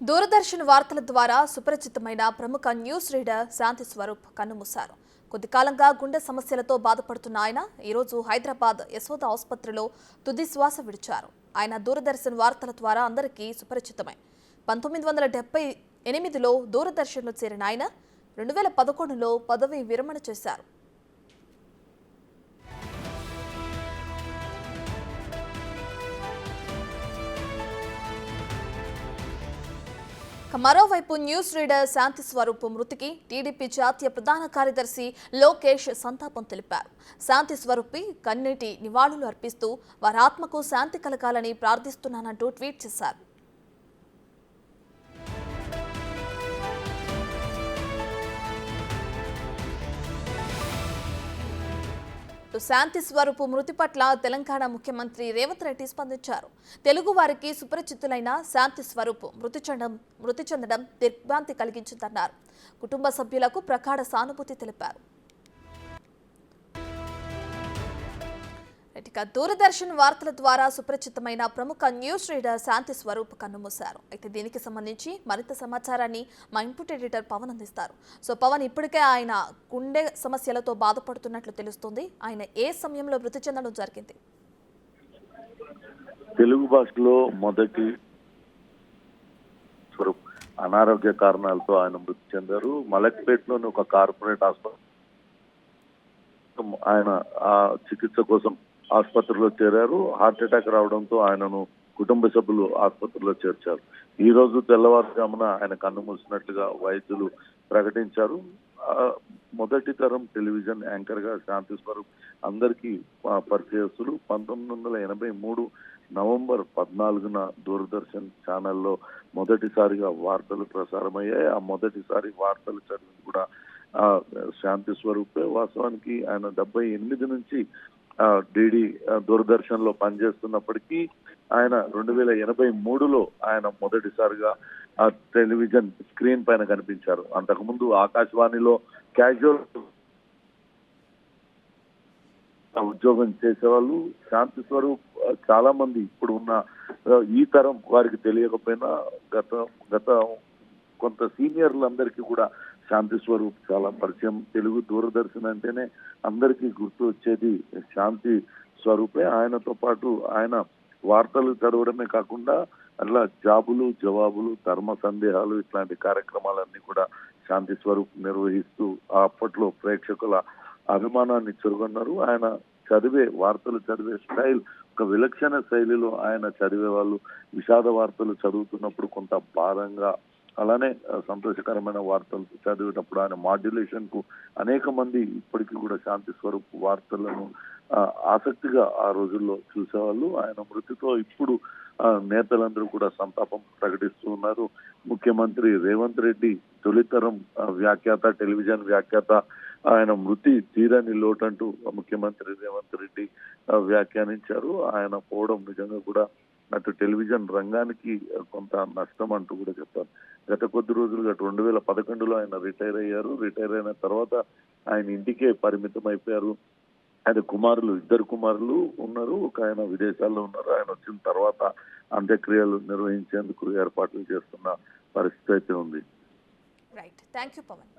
దూరదర్శన్ వార్తల ద్వారా సుపరిచితమైన ప్రముఖ న్యూస్ రీడర్ శాంతి స్వరూప్ కన్నుమూశారు. కొద్ది కాలంగా గుండె సమస్యలతో బాధపడుతున్న ఆయన ఈరోజు హైదరాబాద్ యశోద ఆసుపత్రిలో తుది శ్వాస విడిచారు. ఆయన దూరదర్శన్ వార్తల ద్వారా అందరికీ సుపరిచితమే. 1978లో దూరదర్శన్లో చేరిన ఆయన 2011లో పదవి విరమణ చేశారు. మరోవైపు న్యూస్ రీడర్ శాంతి స్వరూప్ మృతికి టీడీపీ జాతీయ ప్రధాన కార్యదర్శి లోకేష్ సంతాపం తెలిపారు. శాంతి స్వరూప్ కన్నీటి నివాళులు అర్పిస్తూ వారి ఆత్మకు శాంతి కలగాలని ప్రార్థిస్తున్నానంటూ ట్వీట్ చేశారు. శాంతి స్వరూప్ మృతి పట్ల తెలంగాణ ముఖ్యమంత్రి రేవంత్ రెడ్డి స్పందించారు. తెలుగు వారికి సుపరిచితులైన శాంతి స్వరూప్ మృతి చెందడం దిగ్భ్రాంతి కలిగించిందన్నారు. కుటుంబ సభ్యులకు ప్రగాఢ సానుభూతి తెలిపారు. దూరదర్శన్ వార్తల ద్వారా సుపరిచితమైన ప్రముఖ న్యూస్ రీడర్ శాంతి స్వరూప్ కన్నుమూశారు. అయితే దీనికి సంబంధించి మరింత సమాచారాన్ని మా ఇన్పుట్ ఎడిటర్ పవన్ అందిస్తారు. పవన్, ఇప్పటికే ఆయన గుండె సమస్యలతో బాధపడుతున్నట్లు తెలుస్తుంది. ఆయన ఏ సమయంలో మృతి చెందడం జరిగింది? తెలుగు భాషలో మొదటి స్వరూప్ అనారోగ్య కారణాలతో ఆయన మృతి చెందారు. మలక్పేటలోని ఒక కార్పొరేట్ ఆసుపత్రి ఆయన ఆ చికిత్స కోసం ఆసుపత్రిలో చేరారు. హార్ట్ అటాక్ రావడంతో ఆయనను కుటుంబ సభ్యులు ఆసుపత్రిలో చేర్చారు. ఈ రోజు తెల్లవారుజామున ఆయన కన్నుమూసినట్లుగా వైద్యులు ప్రకటించారు. మొదటి తరం టెలివిజన్ యాంకర్ గా శాంతి స్వరూప్ అందరికీ పరిచయస్తులు. 1983 నవంబర్ 14న దూరదర్శన్ ఛానల్లో మొదటిసారిగా వార్తలు ప్రసారమయ్యాయి. ఆ మొదటిసారి వార్తలు చదివింది కూడా శాంతి స్వరూపే. వాస్తవానికి ఆయన 78 నుంచి డిడి దూరదర్శన్ లో పనిచేస్తున్నప్పటికీ ఆయన 2083లో ఆయన మొదటిసారిగా టెలివిజన్ స్క్రీన్ పైన కనిపించారు. అంతకుముందు ఆకాశవాణిలో క్యాజువల్ ఉద్యోగం చేసేవాళ్ళు. శాంతి స్వరూప్ చాలా మంది ఇప్పుడు ఉన్న ఈ తరం వారికి తెలియకపోయినా గత కొంత సీనియర్లందరికీ కూడా శాంతి స్వరూప్ చాలా పరిచయం. తెలుగు దూరదర్శన్ అంటేనే అందరికీ గుర్తు వచ్చేది శాంతి స్వరూపే. ఆయనతో పాటు ఆయన వార్తలు చదవడమే కాకుండా అట్లా జాబులు జవాబులు ధర్మ సందేహాలు ఇట్లాంటి కార్యక్రమాలన్నీ కూడా శాంతి స్వరూప్ నిర్వహిస్తూ అప్పట్లో ప్రేక్షకుల అభిమానాన్ని చురుగొన్నారు. ఆయన వార్తలు చదివే స్టైల్ ఒక విలక్షణ శైలిలో ఆయన చదివేవాళ్ళు. విషాద వార్తలు చదువుతున్నప్పుడు కొంత భారంగా, అలానే సంతోషకరమైన వార్తలు చదివేటప్పుడు ఆయన మాడ్యులేషన్ కు అనేక మంది ఇప్పటికీ కూడా శాంతి స్వరూప్ వార్తలను ఆసక్తిగా ఆ రోజుల్లో చూసేవాళ్ళు. ఆయన మృతితో ఇప్పుడు నేతలందరూ కూడా సంతాపం ప్రకటిస్తూ ఉన్నారు. ముఖ్యమంత్రి రేవంత్ రెడ్డి తొలితరం వ్యాఖ్యాత, టెలివిజన్ వ్యాఖ్యాత, ఆయన మృతి తీరని లోటంటూ ముఖ్యమంత్రి రేవంత్ రెడ్డి వ్యాఖ్యానించారు. ఆయన పోవడం నిజంగా కూడా అటు టెలివిజన్ రంగానికి కొంత నష్టం అంటూ కూడా చెప్పారు. గత కొద్ది రోజులుగా 2011లో ఆయన రిటైర్ అయ్యారు. రిటైర్ అయిన తర్వాత ఆయన ఇంటికే పరిమితం అయిపోయారు. ఆయన ఇద్దరు కుమారులు ఉన్నారు. ఒక ఆయన విదేశాల్లో ఉన్నారు. ఆయన వచ్చిన తర్వాత అంత్యక్రియలు నిర్వహించేందుకు ఏర్పాట్లు చేస్తున్న పరిస్థితి అయితే ఉంది. Right, thank you Pawan.